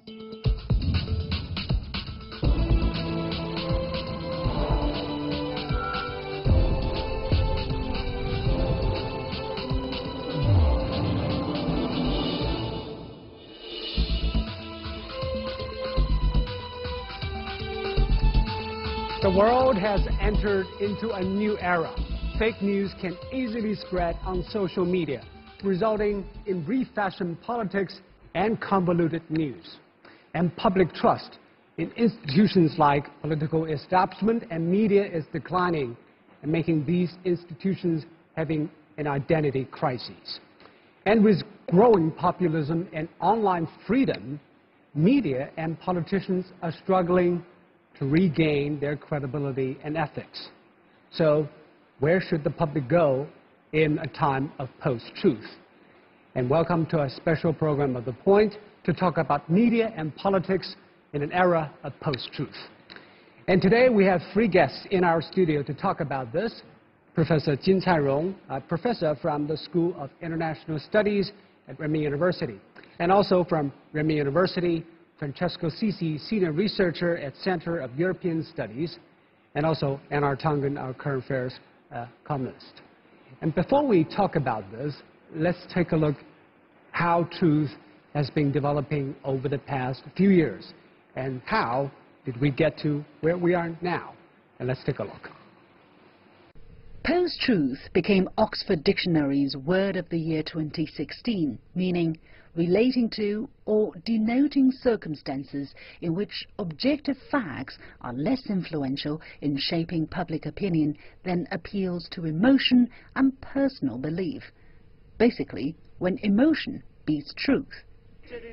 The world has entered into a new era. Fake news can easily spread on social media, resulting in refashioned politics and convoluted news. And public trust in institutions like political establishment and media is declining, and making these institutions having an identity crisis. And with growing populism and online freedom, media and politicians are struggling to regain their credibility and ethics. So, where should the public go in a time of post-truth? And welcome to a special program of The Point to talk about media and politics in an era of post-truth. And today we have three guests in our studio to talk about this. Professor金灿荣, a professor from the School of International Studies at Renmin University. And also from Renmin University, Francesco Sisi, senior researcher at Center of European Studies, and also Anar Tongan, our current affairs columnist. And before we talk about this, let's take a look how truth has been developing over the past few years, and how did we get to where we are now. And let's take a look. Post-truth became Oxford Dictionary's word of the year 2016, meaning relating to or denoting circumstances in which objective facts are less influential in shaping public opinion than appeals to emotion and personal belief. Basically, when emotion beats truth.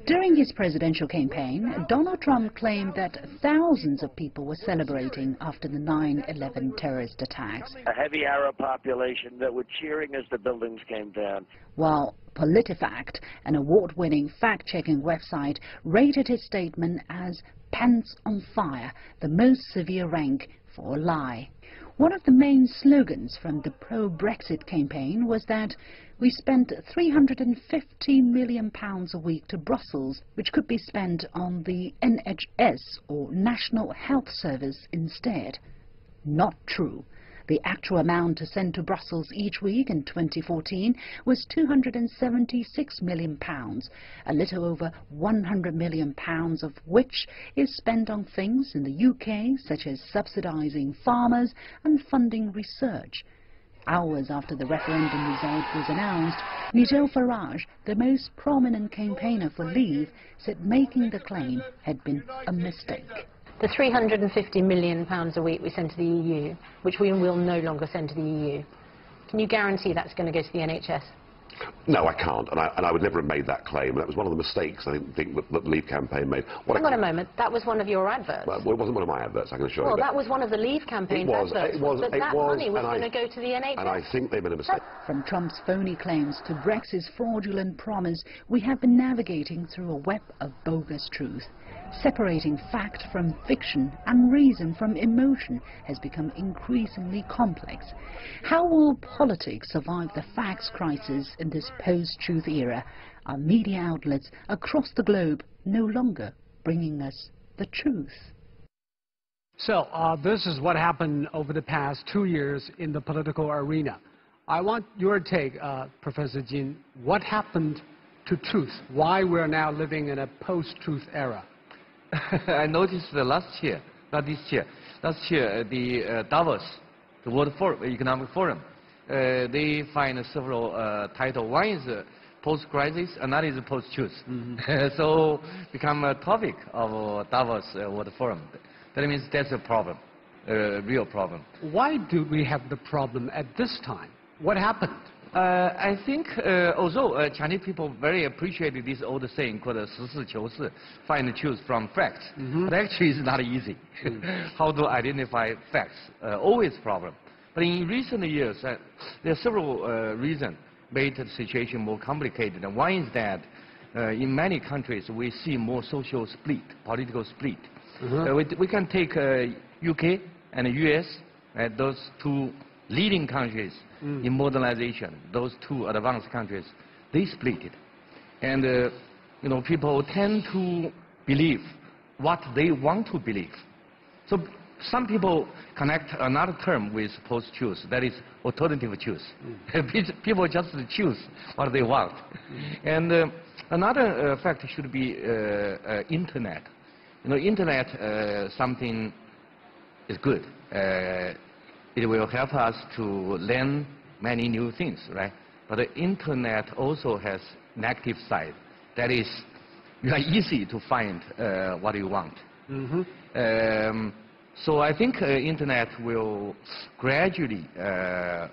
During his presidential campaign, Donald Trump claimed that thousands of people were celebrating after the 9/11 terrorist attacks. A heavy Arab population that were cheering as the buildings came down. While PolitiFact, an award-winning fact-checking website, rated his statement as pants on fire, the most severe rank for a lie. One of the main slogans from the pro-Brexit campaign was that we spent £350 million a week to Brussels, which could be spent on the NHS or National Health Service instead. Not true. The actual amount to send to Brussels each week in 2014 was £276 million, a little over £100 million of which is spent on things in the UK, such as subsidising farmers and funding research. Hours after the referendum result was announced, Nigel Farage, the most prominent campaigner for Leave, said making the claim had been a mistake. The £350 million a week we send to the EU, which we will no longer send to the EU, can you guarantee that's going to go to the NHS? No, I can't, and I would never have made that claim. That was one of the mistakes I think that the Leave campaign made. Hang on a moment, that was one of your adverts. Well, it wasn't one of my adverts, I can assure you. Well, that was one of the Leave campaign's adverts. But that money was going to go to the NHS. And I think they made a mistake. From Trump's phony claims to Brexit's fraudulent promise, we have been navigating through a web of bogus truth. Separating fact from fiction and reason from emotion has become increasingly complex. How will politics survive the facts crisis in this post-truth era? Are media outlets across the globe no longer bringing us the truth? So this is what happened over the past 2 years in the political arena. I want your take, Professor Jin. What happened to truth? Why we're now living in a post-truth era? I noticed last year, not this year, last year the Davos, the World Economic Forum, they find several titles. One is post-crisis, another is post-truth. So become a topic of Davos World Forum. That means that's a problem, a real problem. Why do we have the problem at this time? What happened? I think although Chinese people very appreciated this old saying called 实事求是, find the truth from facts, but actually it's not easy. How to identify facts, always problem. But in recent years, there are several reasons made the situation more complicated. And one is that in many countries we see more social split, political split. We can take UK and the US, those two leading countries in modernization, those two advanced countries, they split it. And, you know, people tend to believe what they want to believe. So some people connect another term with post-truth, that is alternative truth. People just choose what they want. And another factor should be internet. You know, internet, something is good. It will help us to learn many new things, right? But the internet also has negative side. That is, you are easy to find what you want. So I think internet will gradually hurt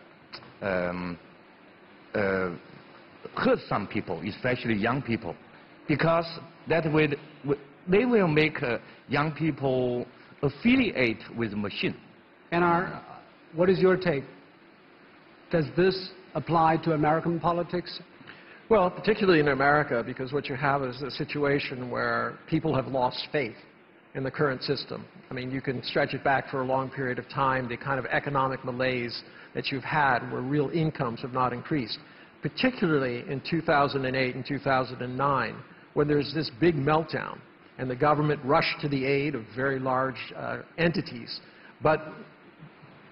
some people, especially young people, because that way they will make young people affiliate with machine. And what is your take? Does this apply to American politics? Well, particularly in America, because what you have is a situation where people have lost faith in the current system. I mean, you can stretch it back for a long period of time, the kind of economic malaise that you've had where real incomes have not increased, particularly in 2008 and 2009, when there's this big meltdown and the government rushed to the aid of very large entities. But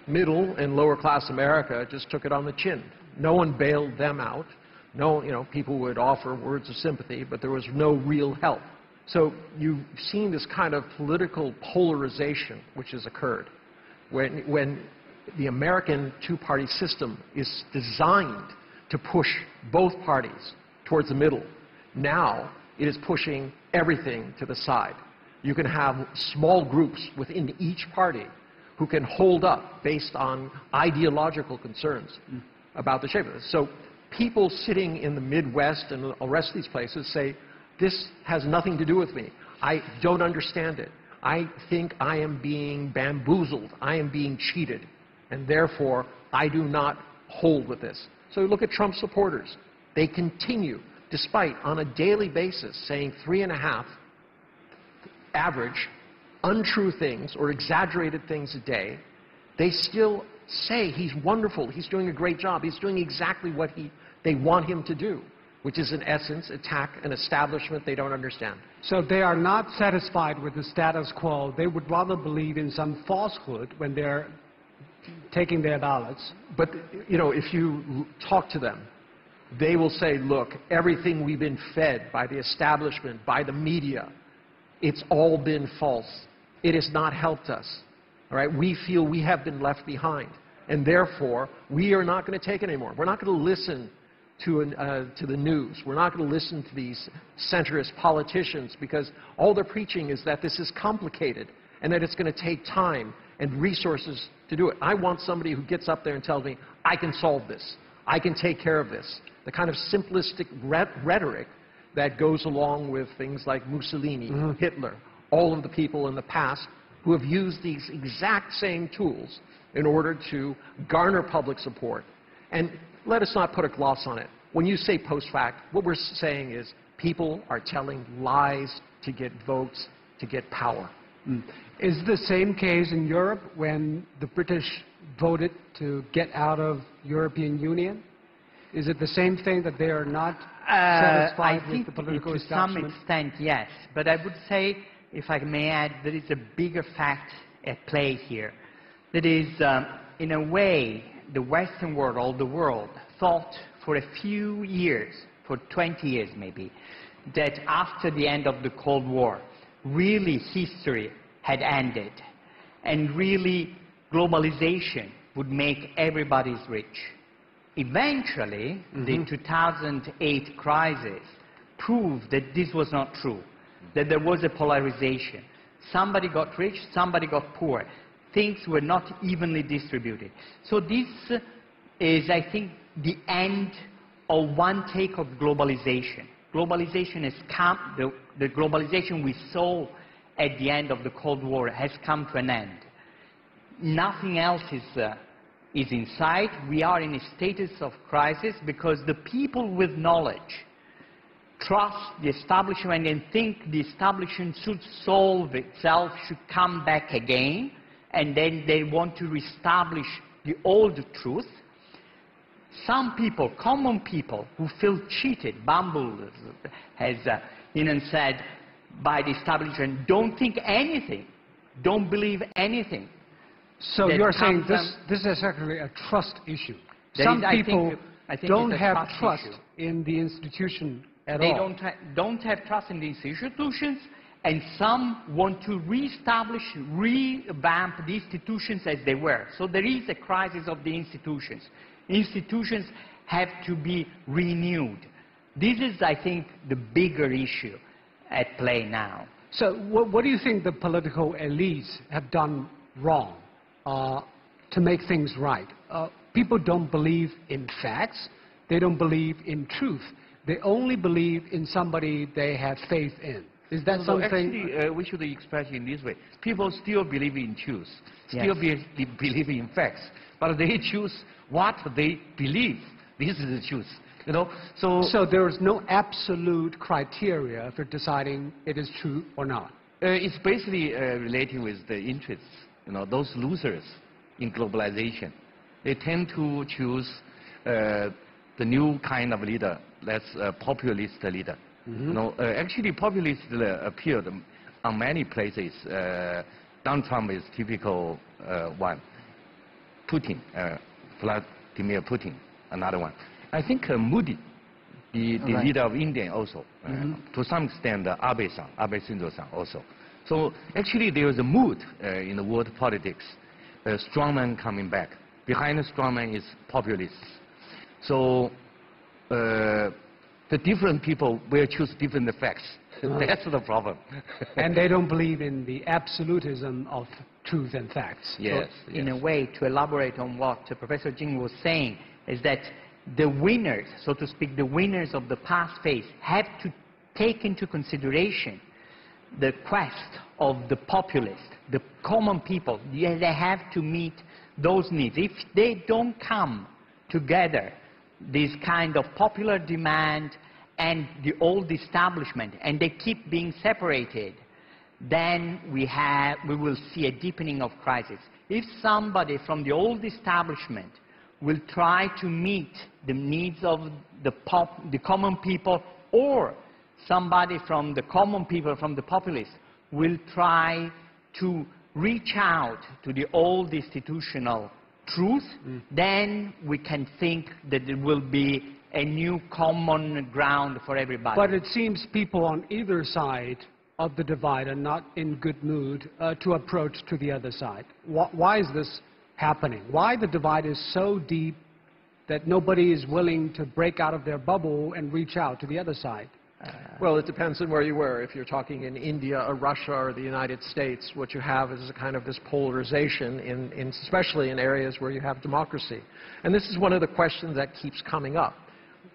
middle and lower class America just took it on the chin. No one bailed them out. No, you know, people would offer words of sympathy, but there was no real help. So you've seen this kind of political polarization which has occurred when the American two-party system is designed to push both parties towards the middle. Now it is pushing everything to the side. You can have small groups within each party who can hold up based on ideological concerns about the shape of this. So people sitting in the Midwest and the rest of these places say, this has nothing to do with me. I don't understand it. I think I am being bamboozled. I am being cheated. And therefore, I do not hold with this. So look at Trump supporters. They continue, despite on a daily basis, saying 3.5 average untrue things or exaggerated things a day. They still say he's wonderful, he's doing a great job, he's doing exactly what they want him to do, which is in essence attack an establishment they don't understand. So they are not satisfied with the status quo. They would rather believe in some falsehood when they're taking their ballots. But, you know, if you talk to them, they will say, look, everything we've been fed by the establishment, by the media, it's all been false. It has not helped us. All right? We feel we have been left behind. And therefore, we are not going to take it anymore. We're not going to listen to the news. We're not going to listen to these centrist politicians because all they're preaching is that this is complicated and that it's going to take time and resources to do it. I want somebody who gets up there and tells me, I can solve this. I can take care of this. The kind of simplistic rhetoric that goes along with things like Mussolini, Hitler, all of the people in the past who have used these exact same tools in order to garner public support. And let us not put a gloss on it. When you say post-fact, what we're saying is people are telling lies to get votes, to get power. Is the same case in Europe when the British voted to get out of European Union? Is it the same thing that they are not satisfied with the political establishment? To some extent, yes. But I would say, if I may add, there is a bigger fact at play here. That is, in a way, the Western world, all the world, thought for a few years, for 20 years maybe, that after the end of the Cold War, really history had ended, and really globalization would make everybody rich. Eventually, the 2008 crisis proved that this was not true, that there was a polarization. Somebody got rich, somebody got poor. Things were not evenly distributed. So this is, I think, the end of one take of globalization. Globalization has come, the globalization we saw at the end of the Cold War has come to an end. Nothing else is in sight. We are in a status of crisis because the people with knowledge trust the establishment and think the establishment should solve itself, should come back again, and then they want to reestablish the old truth. Some people, common people, who feel cheated, bamboozled, as Inan said, by the establishment don't think anything, don't believe anything. So you're saying this is actually a trust issue. Some people don't have trust in the institution at all. They don't have trust in the institutions, and some want to reestablish, revamp the institutions as they were. So there is a crisis of the institutions. Institutions have to be renewed. This is, I think, the bigger issue at play now. So what do you think the political elites have done wrong to make things right? People don't believe in facts. They don't believe in truth. They only believe in somebody they have faith in. Is that something? Actually, we should express it in this way. People still believe in truth, still believe in facts, but they choose what they believe. This is the truth. You know, so there is no absolute criteria for deciding it is true or not. It's basically relating with the interests. You know, those losers in globalization, they tend to choose the new kind of leader, that's a populist leader. You know, actually, populist appeared on many places. Donald Trump is typical one. Putin, Vladimir Putin, another one. I think Modi, the leader of India also, to some extent Abe Shinzo-san also. So actually there is a mood in the world politics, strongman coming back. Behind the strongman is populists. So the different people will choose different facts. That's the problem. And they don't believe in the absolutism of truth and facts. Yes. So in a way, to elaborate on what Professor Jing was saying, is that the winners, so to speak, the winners of the past phase have to take into consideration the quest of the populace, the common people. They have to meet those needs. If they don't come together, this kind of popular demand and the old establishment, and they keep being separated, then we will see a deepening of crisis. If somebody from the old establishment will try to meet the needs of the common people, or somebody from the common people, from the populace, will try to reach out to the old institutional truth, then we can think that there will be a new common ground for everybody. But it seems people on either side of the divide are not in good mood to approach to the other side. Why is this happening? Why the divide is so deep that nobody is willing to break out of their bubble and reach out to the other side? Well, it depends on where you were. If you're talking in India or Russia or the United States, what you have is a kind of this polarization, especially in areas where you have democracy. And this is one of the questions that keeps coming up.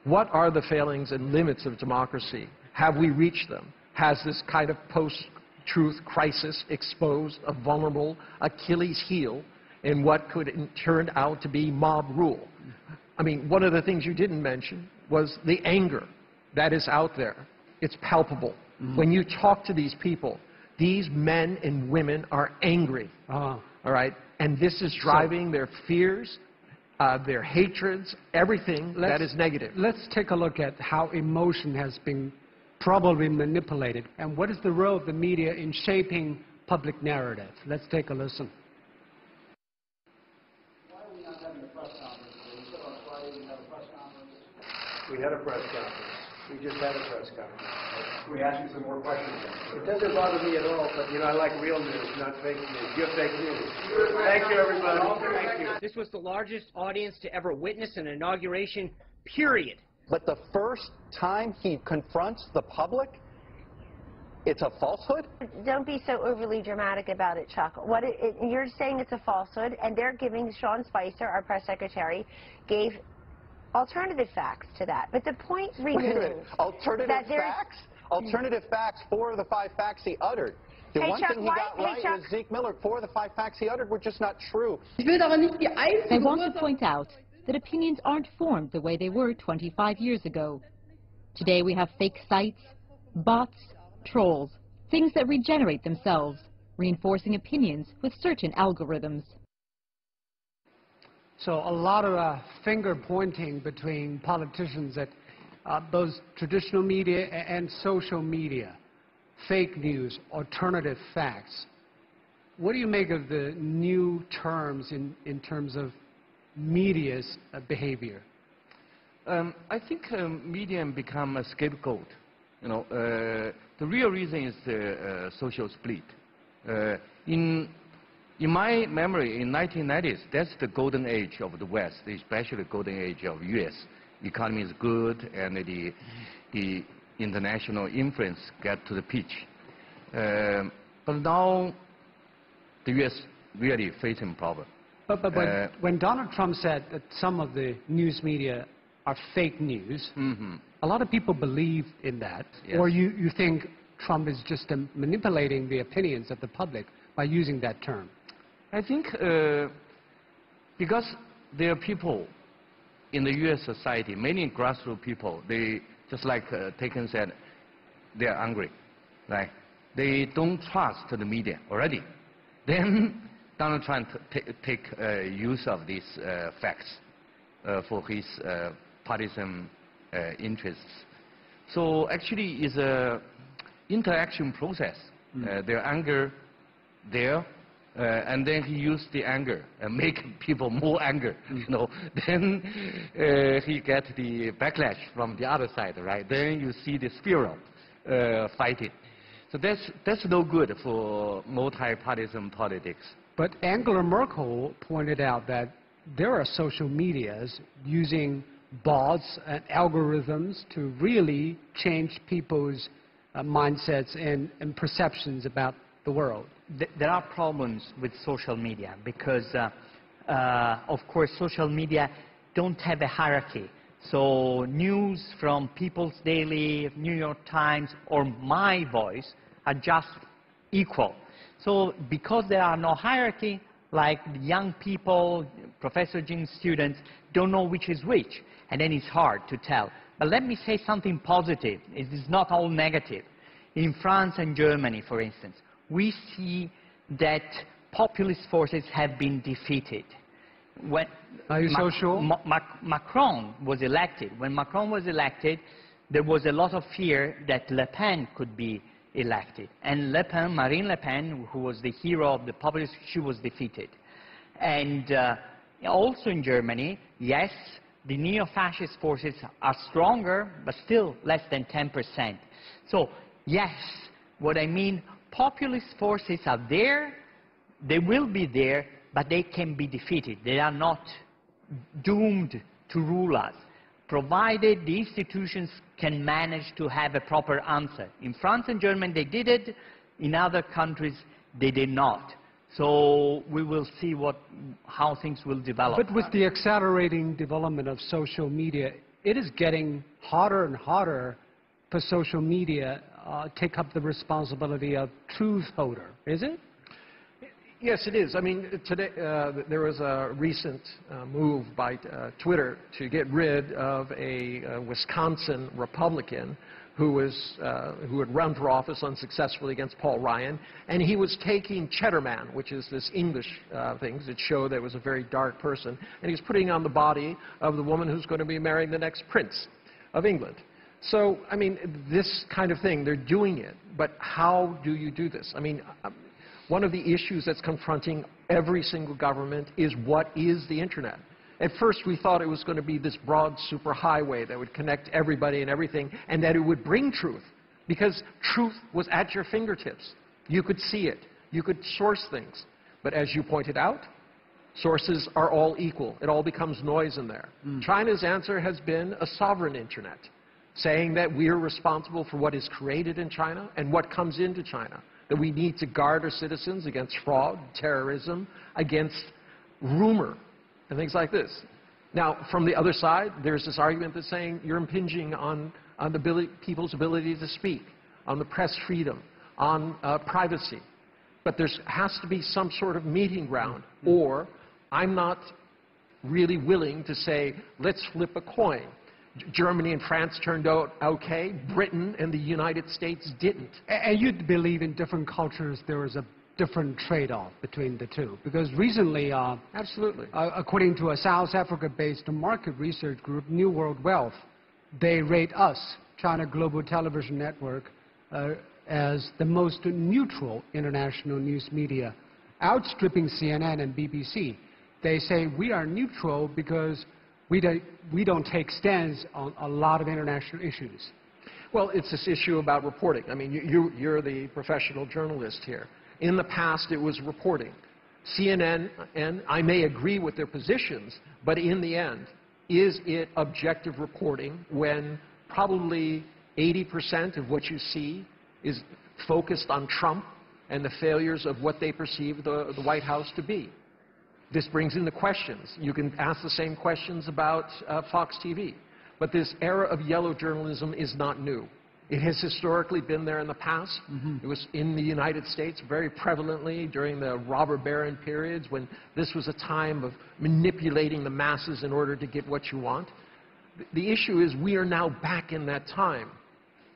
What are the failings and limits of democracy? Have we reached them? Has this kind of post-truth crisis exposed a vulnerable Achilles heel in what could turn out to be mob rule? I mean, one of the things you didn't mention was the anger that is out there. It's palpable. When you talk to these people, these men and women are angry, all right? And this is driving their fears, their hatreds, everything that is negative. Let's take a look at how emotion has been probably manipulated, and what is the role of the media in shaping public narrative. Let's take a listen. Why are we not having a press conference? We said on Friday we had a press conference. We had a press conference. We just had a press conference. We asked you some more questions. It doesn't bother me at all, but, you know, I like real news, not fake news. You're fake news. Thank you, everybody. Thank you. This was the largest audience to ever witness an inauguration, period. But the first time he confronts the public, it's a falsehood? Don't be so overly dramatic about it, Chuck. You're saying it's a falsehood, and they're giving, Sean Spicer, our press secretary, gave alternative facts to that. But the point remains alternative facts? Alternative facts, 4 of the 5 facts he uttered. The one thing he got right was Zeke Miller. 4 of the 5 facts he uttered were just not true. I want to point out that opinions aren't formed the way they were 25 years ago. Today we have fake sites, bots, trolls, things that regenerate themselves, reinforcing opinions with certain algorithms. So a lot of finger pointing between politicians at both traditional media and social media. fake news, alternative facts. What do you make of the new terms in terms of media's behavior? I think media become a scapegoat. You know, the real reason is the social split. In my memory, in 1990s, that's the golden age of the West, especially the golden age of U.S. Economy is good, and the international influence get to the pitch. But now, the U.S. really facing problem. But when Donald Trump said that some of the news media are fake news, a lot of people believe in that. Yes. Or you think Trump is just manipulating the opinions of the public by using that term? I think because there are people in the U.S. society, many grassroots people, they, just like Taken said, they are angry, right? They don't trust the media already. Then Donald Trump take use of these facts for his partisan interests. So actually it's a interaction process. Their anger there, and then he used the anger and make people more anger, you know. Then he get the backlash from the other side, right? Then you see the spiral fighting. So that's no good for multi-partisan politics. But Angela Merkel pointed out that there are social medias using bots and algorithms to really change people's mindsets and perceptions about the world. There are problems with social media because, of course, social media don't have a hierarchy. So news from People's Daily, New York Times, or My Voice are just equal. So because there are no hierarchy, like young people, Professor Jing's students, don't know which is which, and then it's hard to tell. But let me say something positive. It is not all negative. In France and Germany, for instance, we see that populist forces have been defeated. When Are you so sure? Macron was elected. When Macron was elected, there was a lot of fear that Le Pen could be elected. And Le Pen, Marine Le Pen, who was the hero of the populists, she was defeated. And also in Germany, yes, the neo-fascist forces are stronger, but still less than 10%. So, yes, what I mean, populist forces are there, they will be there, but they can be defeated. They are not doomed to rule us, provided the institutions can manage to have a proper answer. In France and Germany, they did it. In other countries, they did not. So we will see how things will develop. But with the accelerating development of social media, it is getting harder and harder for social media take up the responsibility of truth holder, is it? Yes, it is. I mean, today there was a recent move by Twitter to get rid of a Wisconsin Republican who had run for office unsuccessfully against Paul Ryan, and he was taking Cheddarman, which is this English thing that showed that it was a very dark person, and he was putting on the body of the woman who's going to be marrying the next prince of England. So, I mean, this kind of thing, they're doing it, but how do you do this? I mean, one of the issues that's confronting every single government is what is the Internet. At first, we thought it was going to be this broad superhighway that would connect everybody and everything, and that it would bring truth, because truth was at your fingertips. You could see it. You could source things. But as you pointed out, sources are all equal. It all becomes noise in there. China's answer has been a sovereign Internet, saying that we are responsible for what is created in China and what comes into China, that we need to guard our citizens against fraud, terrorism, against rumor, and things like this. Now, from the other side, there's this argument that's saying you're impinging on people's ability to speak, on the press freedom, on privacy. But there has to be some sort of meeting ground, or I'm not really willing to say, let's flip a coin. Germany and France turned out okay. Britain and the United States didn't. And you believe in different cultures there is a different trade-off between the two? Because recently, absolutely, according to a South Africa-based market research group, New World Wealth, they rate us, China Global Television Network, as the most neutral international news media, outstripping CNN and BBC. They say we are neutral because we don't take stands on a lot of international issues. Well, it's this issue about reporting. I mean, you're the professional journalist here. In the past, it was reporting. CNN, and I may agree with their positions, but in the end, is it objective reporting when probably 80% of what you see is focused on Trump and the failures of what they perceive the White House to be? This brings in the questions. You can ask the same questions about Fox TV. But this era of yellow journalism is not new. It has historically been there in the past. It was in the United States very prevalently during the robber baron periods when this was a time of manipulating the masses in order to get what you want. The issue is we are now back in that time.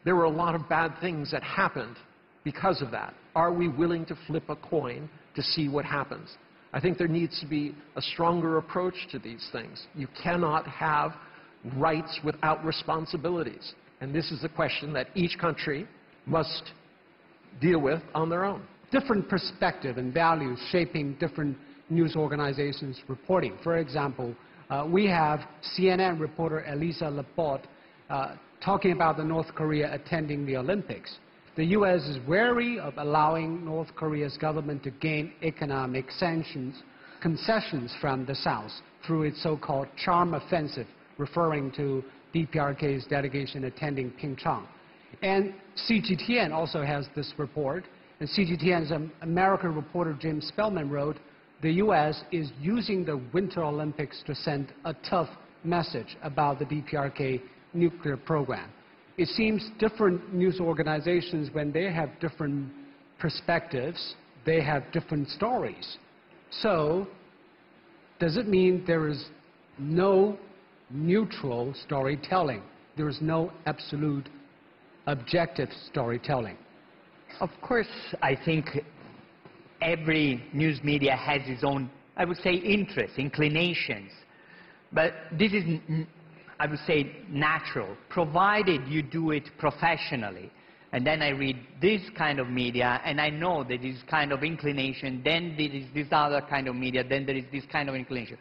There were a lot of bad things that happened because of that. Are we willing to flip a coin to see what happens? I think there needs to be a stronger approach to these things. You cannot have rights without responsibilities. And this is a question that each country must deal with on their own. Different perspective and values shaping different news organizations' reporting. For example, we have CNN reporter Elisa Laporte talking about the North Korea attending the Olympics. The U.S. is wary of allowing North Korea's government to gain economic concessions from the South through its so-called charm offensive, referring to DPRK's delegation attending Pyeongchang. And Cgtn also has this report, and Cgtn's American reporter Jim Spellman wrote, the U.S. is using the Winter Olympics to send a tough message about the DPRK nuclear program. It seems different news organizations, when they have different perspectives, they have different stories. So, does it mean there is no neutral storytelling? There is no absolute objective storytelling? Of course, I think every news media has its own, I would say, interests, inclinations. But this is, I would say, natural, provided you do it professionally. And then I read this kind of media, and I know that this kind of inclination, then there is this other kind of media, then there is this kind of inclination.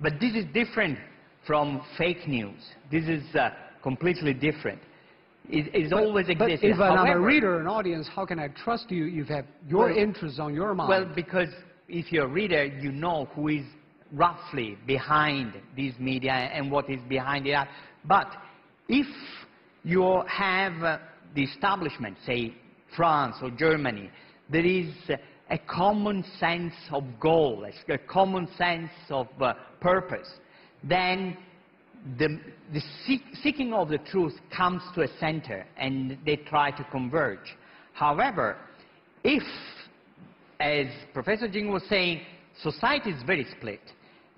But this is different from fake news. This is completely different. It's always existed. But if I'm a reader, an audience, how can I trust you? You have your interests on your mind. Well, because if you're a reader, you know who is roughly behind these media and what is behind it. But if you have the establishment, say France or Germany, there is a common sense of goal, a common sense of purpose, then the seeking of the truth comes to a center and they try to converge. However, if, as Professor Jing was saying, society is very split,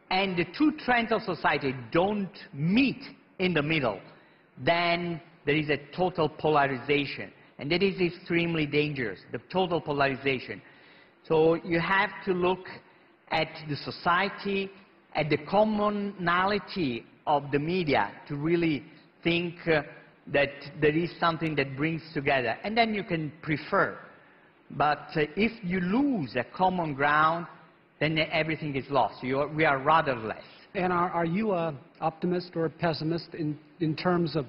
and the two trends of society don't meet in the middle, then there is a total polarization. And that is extremely dangerous, the total polarization. So you have to look at the society, at the commonality of the media to really think that there is something that brings together. And then you can prefer. But if you lose a common ground, then everything is lost. We are rudderless. And are you an optimist or a pessimist in terms of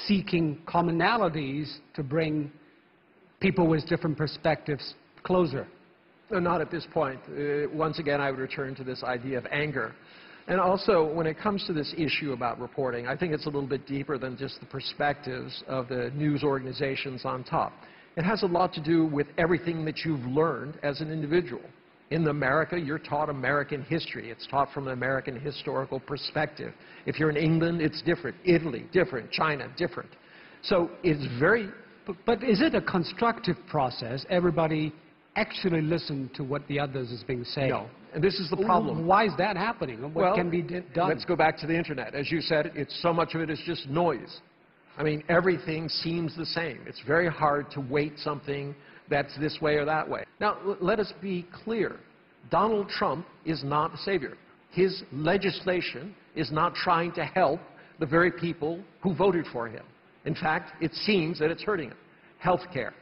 seeking commonalities to bring people with different perspectives closer? No, not at this point. Once again, I would return to this idea of anger. And also, when it comes to this issue about reporting, I think it's a little bit deeper than just the perspectives of the news organizations on top. It has a lot to do with everything that you've learned as an individual. In America, you're taught American history. It's taught from an American historical perspective. If you're in England, it's different. Italy, different. China, different. So it's very... But is it a constructive process? Everybody actually listen to what the others is being said? No. And this is the problem. Why is that happening? What can be done? Let's go back to the internet. As you said, so much of it is just noise. I mean, everything seems the same. It's very hard to weight something that's this way or that way. Now, let us be clear. Donald Trump is not a savior. His legislation is not trying to help the very people who voted for him. In fact, it seems that it's hurting him. Health care.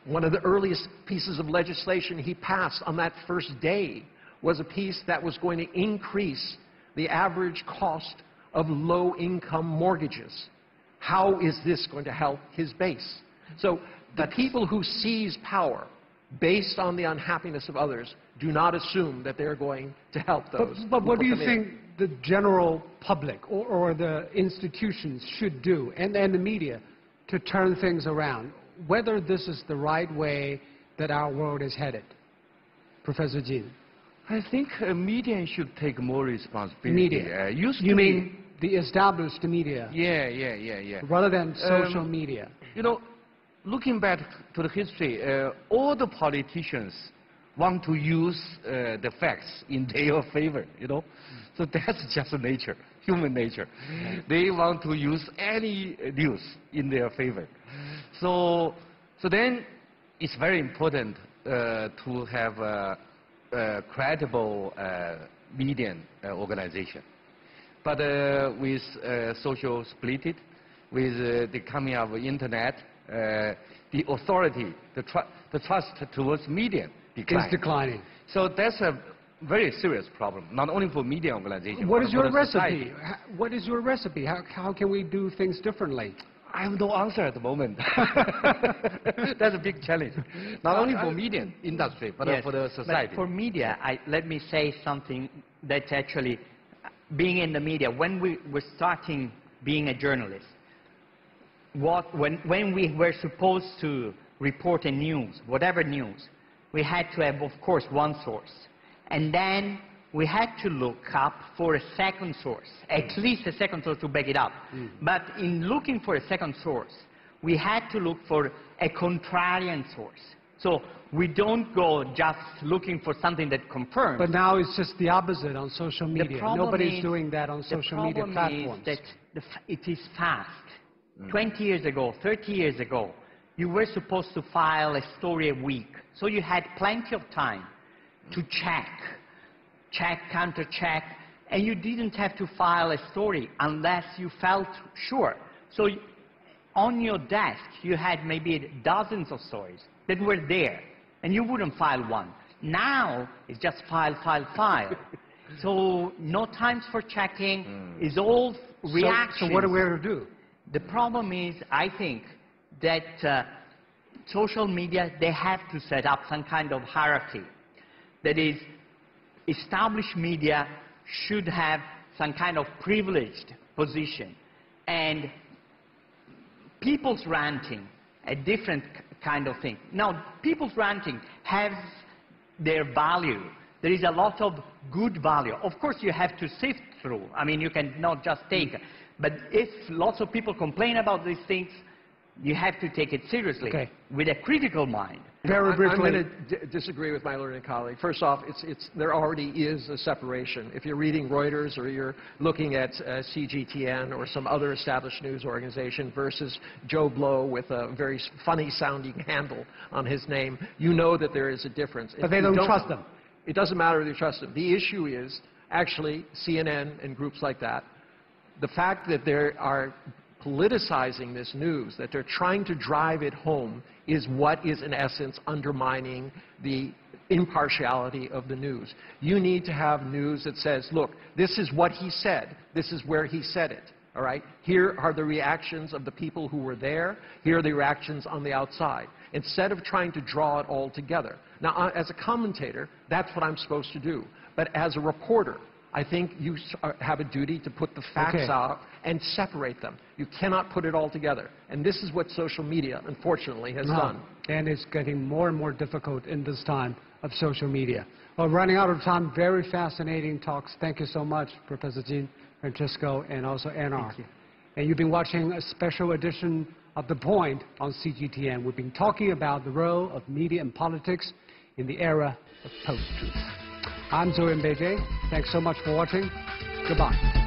One of the earliest pieces of legislation he passed on that first day was a piece that was going to increase the average cost of low-income mortgages. How is this going to help his base? So the people who seize power based on the unhappiness of others do not assume that they're going to help those. But what do you think the general public or the institutions should do, and the media, to turn things around? Whether this is the right way that our world is headed. Professor Jin. I think media should take more responsibility. Media. You mean the established media? Yeah. Rather than social media. You know, looking back to the history, all the politicians want to use the facts in their favor, you know. So that's just nature, human nature. They want to use any news in their favor. So then it's very important to have a credible media organization. But with social split, with the coming of internet, the authority, the trust towards media is declining. So that's a very serious problem, not only for media organizations. What is your recipe? Society. What is your recipe? How can we do things differently? I have no answer at the moment. That's a big challenge, not only for media industry, but for the society. But for media, let me say something that actually, being in the media, when we were starting being a journalist, when we were supposed to report a news, whatever news, we had to have, of course, one source. And then we had to look up for a second source, at least a second source to back it up. But in looking for a second source, we had to look for a contrarian source. So we don't go just looking for something that confirms. But now it's just the opposite on social media. Nobody's doing that on social media platforms. The problem is that it is fast. 20 years ago, 30 years ago, you were supposed to file a story a week. So you had plenty of time to check, counter-check, and you didn't have to file a story unless you felt sure. So on your desk, you had maybe dozens of stories that were there, and you wouldn't file one. Now, it's just file. So no times for checking, it's all reactions. So what are we to do? The problem is, I think, that social media, they have to set up some kind of hierarchy. That is, established media should have some kind of privileged position. And people's ranting, a different kind of thing. Now, people's ranting has their value. There is a lot of good value. Of course, you have to sift through. I mean, you cannot just take. But if lots of people complain about these things, you have to take it seriously, with a critical mind. Very briefly. I'm going to disagree with my learned colleague. First off, there already is a separation. If you're reading Reuters or you're looking at Cgtn or some other established news organization versus Joe Blow with a very funny-sounding handle on his name, you know that there is a difference. But they don't trust them. It doesn't matter whether you trust them. The issue is actually CNN and groups like that. The fact that they are politicizing this news, that they're trying to drive it home, is what is in essence undermining the impartiality of the news. You need to have news that says, look, this is what he said, this is where he said it, all right? Here are the reactions of the people who were there, here are the reactions on the outside, instead of trying to draw it all together. Now, as a commentator, that's what I'm supposed to do. But as a reporter, I think you have a duty to put the facts out and separate them. You cannot put it all together. And this is what social media, unfortunately, has done. And it's getting more and more difficult in this time of social media. Well, running out of time, very fascinating talks. Thank you so much, Professor Jin, Francisco, and also Anar. Thank you. And you've been watching a special edition of The Point on CGTN. We've been talking about the role of media and politics in the era of post-truth. I'm Zoe Beijing. Thanks so much for watching. Goodbye.